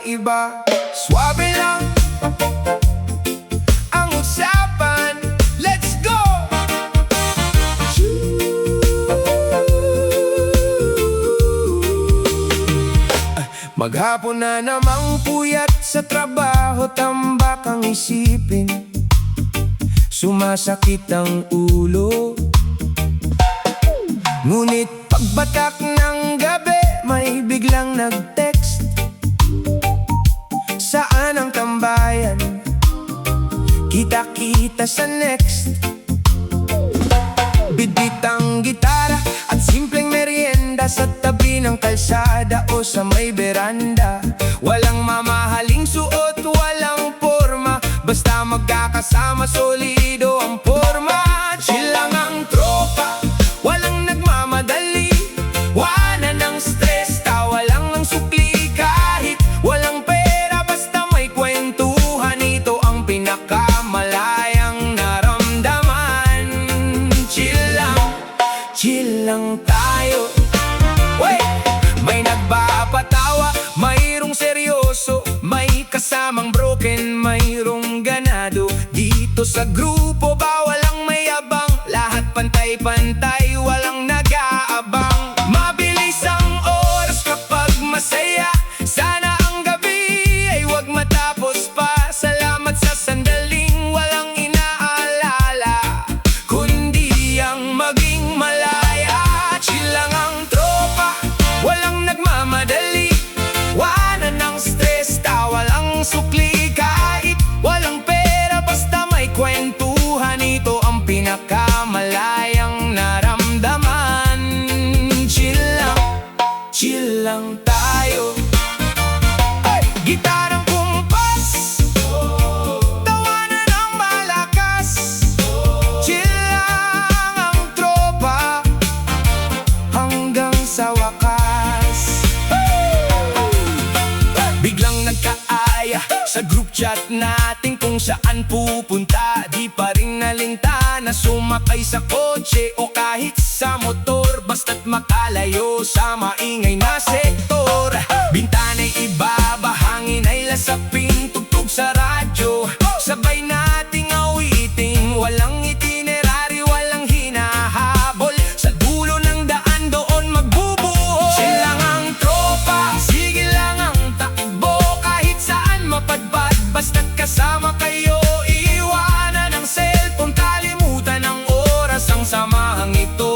iba. Swabe lang ang usapan, let's go! Maghapon na namang puyat sa trabaho, tambak ang isipin, sumasakit ang ulo. Ngunit pagbatak ng gabi, may biglang nag-text, saan ang tambayan? Kita-kita sa next. Bidbit ang gitara at simpleng merienda sa tabi ng kalsada o sa may beranda. Walang mamahaling suot, walang porma, basta magkakasama, solido ang porma. Chill lang ang tropa, walang nagmamadali, wala ng stress, tawa lang ng sukli. Kahit walang pera, basta may kwentuhan, ito ang pinakamalayang naramdaman. Chill lang tayo. Wait! May nagbapatawa, mayroong seryoso, may kasamang broken, mayroong ganado. Dito sa grupo, bawal ang mayabang, lahat pantay-pantay, walang nag-aabang. Mabilis ang oras kapag masaya, sana ang gabi ay wag matapos pa. Salamat sa sandaling walang inaalala, kundi ang maging malaya. Chill lang ang tropa, walang nagmamadali, wala ng stress, tawa lang sukli. Kahit walang pera, basta may kwentuhan, ito ang pinakamalayang naramdaman. Chill lang tayo. Ay! Gitarang kumpas, tawanan ng malakas. Chill lang ang tropa hanggang sa wakas. Biglang nagkaaya sa group chat natin kung saan pupunta, di pa rin nalintana. Sumakay sa kotse o kahit sa motor, basta't makalayo sa maingay na sektor. Bintana'y ibaba, hangin ay lasapin, tugtog sa radyo, sabay nating awiting. Walang itinerary, walang hinahabol, sa dulo ng daan doon magbubuhol. Chill lang ang tropa, sige lang ang takbo, kahit saan mapadpad, basta't kasama kayo. Iwanan ang cellphone, kalimutan ang oras, ang samahang ito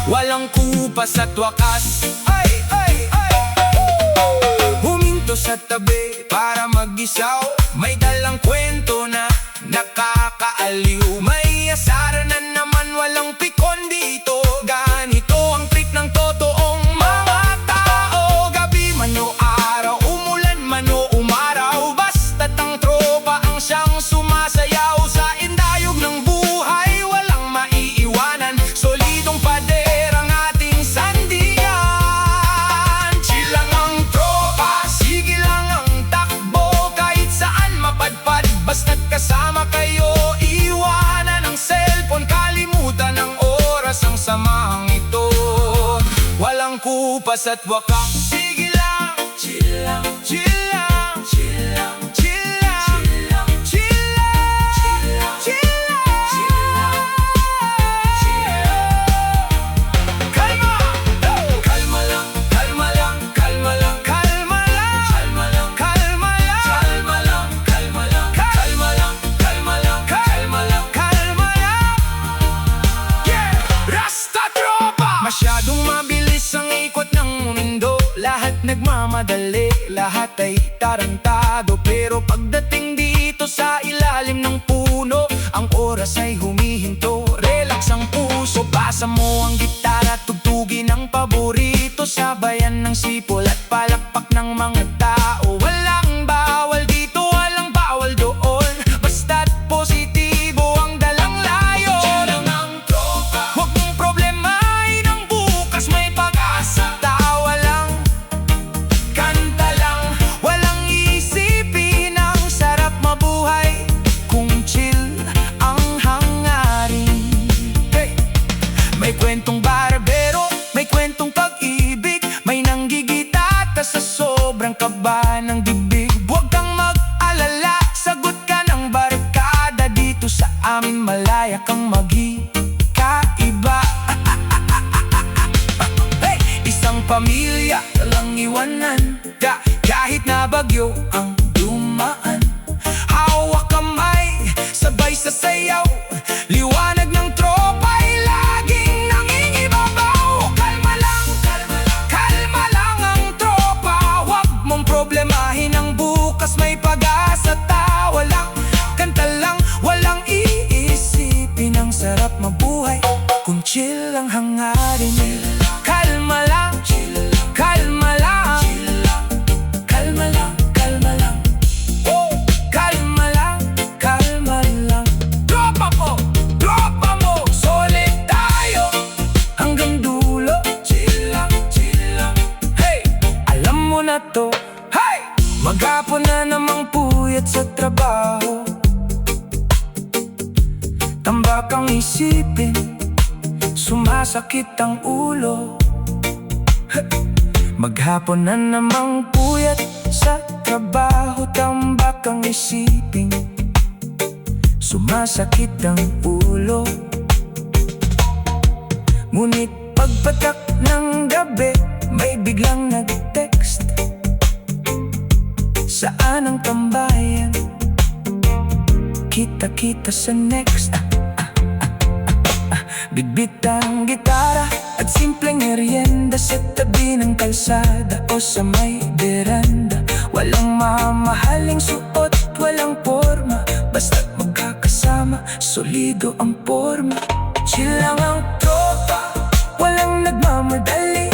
walang kupas at wakas. Ay! Huminto sa tabi para mag-isaw, may dalang kwento na nakakaaliw. May asara na naman, walang pikon dito, ganito ang trip ng totoong mga tao. Gabi man o araw, umulan man o umaraw, basta't ang tropa ang siyang sumasayaw. Sa indayog ng buhay, walang maiiwanan, solidong pader ang ating sandigan. Chill lang ang tropa, sige lang ang takbo, kahit saan mapadpad, basta't kasama kayo. Iwanan ang cellphone, kalimutan ang oras, ang samahang ito walang kupas at wakas. Sige lang, chill lang, chill lang, chill lang, chill lang, chill lang, chill lang, chill lang. Kalma! Kalma lang, kalma lang, kalma lang, kalma lang, kalma lang, kalma lang, kalma lang, kalma lang, kalma lang, kalma lang, kalma lang, kalma lang. Yeah! Rasta tropa! Masyadong mabilis ang ikot ng mundo, lahat nagmamadali, lahat ay tarantado. Pero pagdating dito sa ilalim ng puno, ang oras ay humihinto, relax ang puso. Pasa mo ang gitara, tugtugin ang paborito, sabayan ng sipol at palakpak ng mga tao. Walang bawal dito, walang bawal doon, basta't positibo ang dalang layo. Chill lang ang tropa, huwag mong problemahin ang bukas, may pag-asa. Tawa lang, kanta lang, walang isipin, ang sarap mabuhay kung chill ang hangarin. Hey! May kwentong barbero, may kwentong pag-ibig, may nanggigita bagyo ang dumaan. Hawak kamay, sabay sa sayaw. Liwanag ng tropa ay laging nangingibabaw. Kalma lang, kalma lang, kalma lang ang tropa. Huwag mong problemahin ang bukas, may pag-asa. Tawa lang, kanta lang, walang iisipin. Ang sarap mabuhay kung chill ang hangarin. Kalma lang, kalma lang, kalma lang, kalma lang, kalma lang, kalma lang. Tropa mo, solid tayo hanggang dulo. Chill lang, hey, alam mo na to, hey. Maghapon na namang puyat sa trabaho, tambak ang isipin, sumasakit ang ulo. Maghapon na namang puyat sa trabaho, tambak ang isipin, sumasakit ang ulo. Ngunit pagpatak ng gabi, may biglang nag-text. Saan ang tambayan? Kita-kita sa next. Bitbit ang gitara at simpleng merienda sa tabi ng kalsada o sa may beranda. Walang mamahaling suot, walang porma, basta't magkakasama, solido ang porma. Chill lang ang tropa, walang nagmamadali.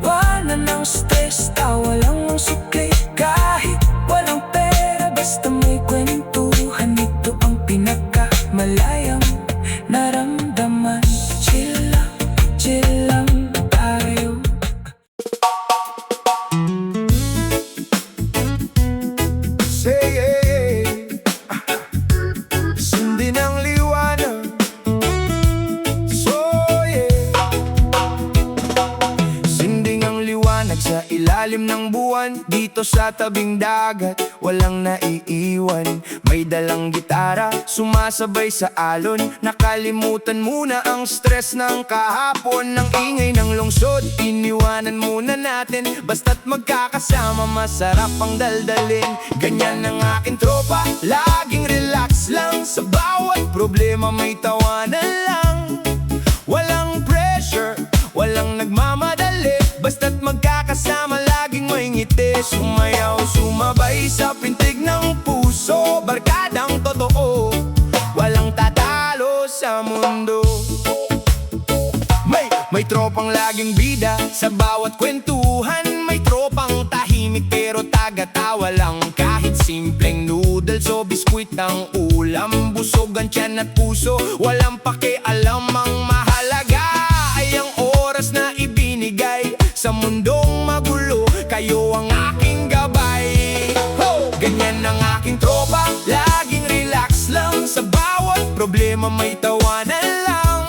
Wala ng stress, tawa lang ang sukli. Kahit walang pera, basta may kwentuhan. Ito ang pinakamalayang naramdaman. Chill lang tayo. Say sundin ang liwanag. So sinding ang liwanag sa ilalim ng buwan. Dito sa tabing dagat, walang naiiwan. May dalang gitara, sumasabay sa alon. Nakalimutan muna ang stress ng kahapon. Ng ingay ng lungsod, iniwanan muna natin. Basta't magkakasama, masarap ang daldalin. Ganyan ang aking tropa, laging relax lang. Sa bawat problema may tawanan lang. Walang pressure, walang nagmamadali. Basta't magkakasama, laging may ngiti. Sumayaw, sumabay sa pintig ng puso. Barkadang totoo, walang tatalo sa mundo. May tropang laging bida sa bawat kwentuhan. May tropang tahimik pero taga-tawa lang. Kahit simpleng noodles o biskwit ang ulam, busog ang tiyan at puso, walang pakialam. Ang mahalaga ay ang oras na ibinigay. Sa mundong magulo, kayo ang aking gabay. Ganyan ang aking tropa, laging relax lang. Sa bawat problema may tawanan lang.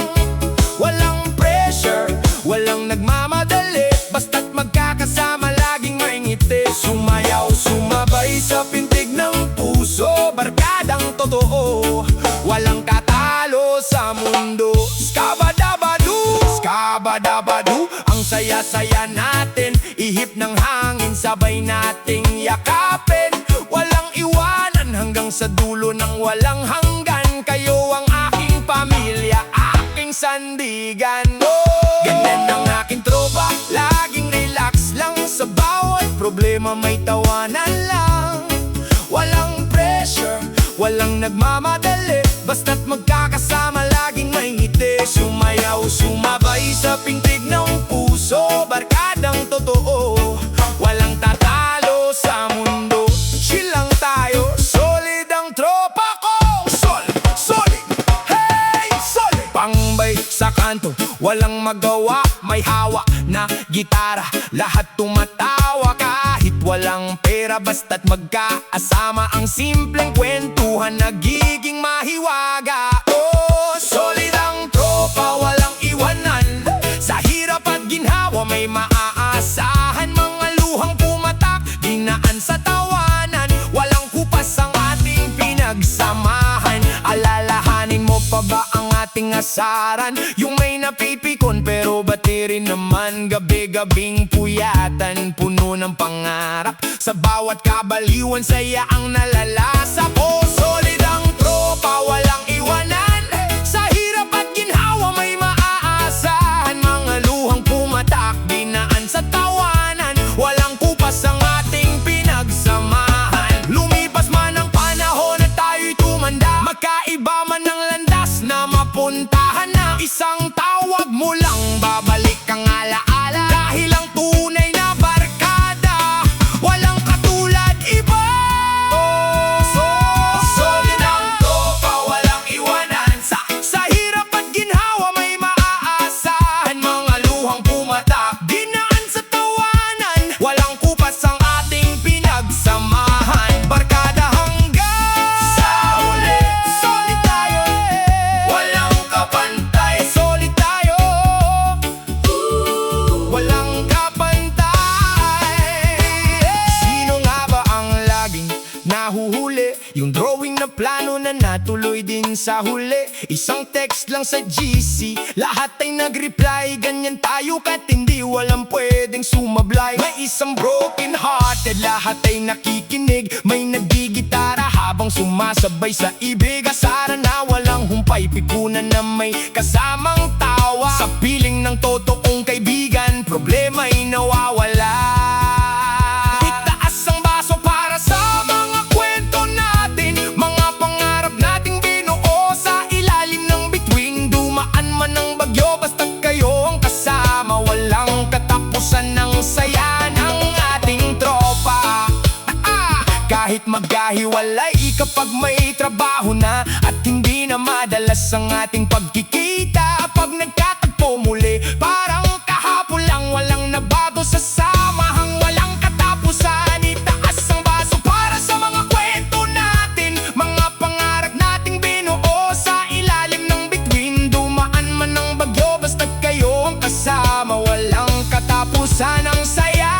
Walang pressure, walang nagmamadali. Basta't magkakasama, laging may ngiti. Sumayaw, sumabay sa pintig ng puso. Barkadang totoo, walang tatalo sa mundo. Skabadabadu, skabadabadu, ang saya-saya natin. Ihip ng hangin, sabay nating yakapin. Walang iwanan hanggang sa dulo ng walang hanggan. Kayo ang aking pamilya, aking sandigan. Ganyan ang aking tropa, laging relax lang. Sa bawat problema may tawanan lang. Walang pressure, walang nagmamadali. Basta't magkakasama, laging may ngiti. Sumayaw, sumabay sa pintig ng puso. Barkadang totoo, walang tatalo sa mundo. Chill lang tayo, solid ang tropa ko. Solid, hey, solid. Pangbay sa kanto, walang magawa. May hawak na gitara, lahat tumatawa. Kahit walang pera, basta't magkaasama. Ang simpleng kwentuhan nagiging mahiwaga. Solid ang tropa, walang iwanan. Sa hirap at ginhawa may maaasahan. Mga luhang pumatak, dinaan sa tawanan. Walang kupas ang ating pinagsamahan. Alalahanin mo pa ba ang ating asaran? Yung may napipikon pero bati rin naman. Gabi gabing puyatan, puno ng pangarap. Sa bawat kabaliwan, saya ang nalalasap. Oh, solid ang tropa, walang iwanan. Sa hirap at ginhawa may maaasahan. Mga luhang pumatak, dinaan sa tawanan. Walang kupas ang ating pinagsamahan. Lumipas man ang panahon at tayo'y tumanda, magkaiba man ang landas na mapuntahan na. Isang tawag mo lang, babalik ang alaala. Dahil ang tunay na barkada, walang katulad iba. Solid ang tropa, walang iwanan. Sa hirap at ginhawa may maaasahan. Mga luhang pumatak, dinaan sa tawanan. Walang kupas ang ating pinagsamahan. Barkada hanggang sa huli, solid tayo, walang kapantay. Solid tayo, walang kapantay. Sino nga ba ang laging nahuhuli? Yung drawing na plano na natuloy din sa huli. Isang text lang sa GC, lahat ay nag-reply. Ganyan tayo katindi, walang pwedeng sumablay. May isang broken hearted, lahat ay nakikinig. May nagigitara habang sumasabay sa ibig. Asara na walang humpay, pikunan na may kasamang tawa. Sa piling ng totoong kaibigan, problema'y nawawala. Itaas ang baso para sa mga kwento natin, mga pangarap nating binuo sa ilalim ng bituin. Dumaan man ang bagyo, basta't kayo ang kasama. Walang katapusan ng saya ng ating tropa. Kahit magkahiwalay kapag may trabaho na, at hindi na madalas ang ating pagkikita. Pag nagkatagpo muli, parang kahapon lang. Walang nabago sa samahang walang katapusan. Itaas ang baso para sa mga kwento natin, mga pangarap nating binuo sa ilalim ng bituin. Dumaan man ang bagyo, basta't kayo ang kasama. Walang katapusan ang saya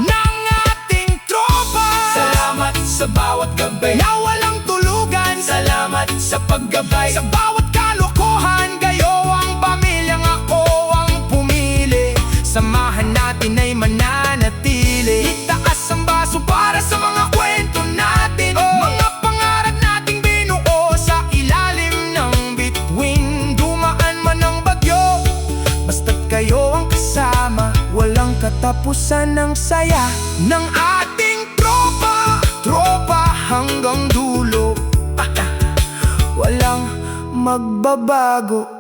ng ating tropa. Salamat sa bawat gabi na walang tulugan. Salamat sa paggabay sa bawat kalokohan. Kayo ang pamilyang ako ang pumili. Samahan natin ay mananatili. Itaas ang baso para sa mga kwento natin, mga pangarap nating binuo sa ilalim ng bituin. Dumaan man ang bagyo, basta't kayo ang kasama. Walang katapusan ng saya ng ating tropa. Tropa hanggang dulo, walang magbabago.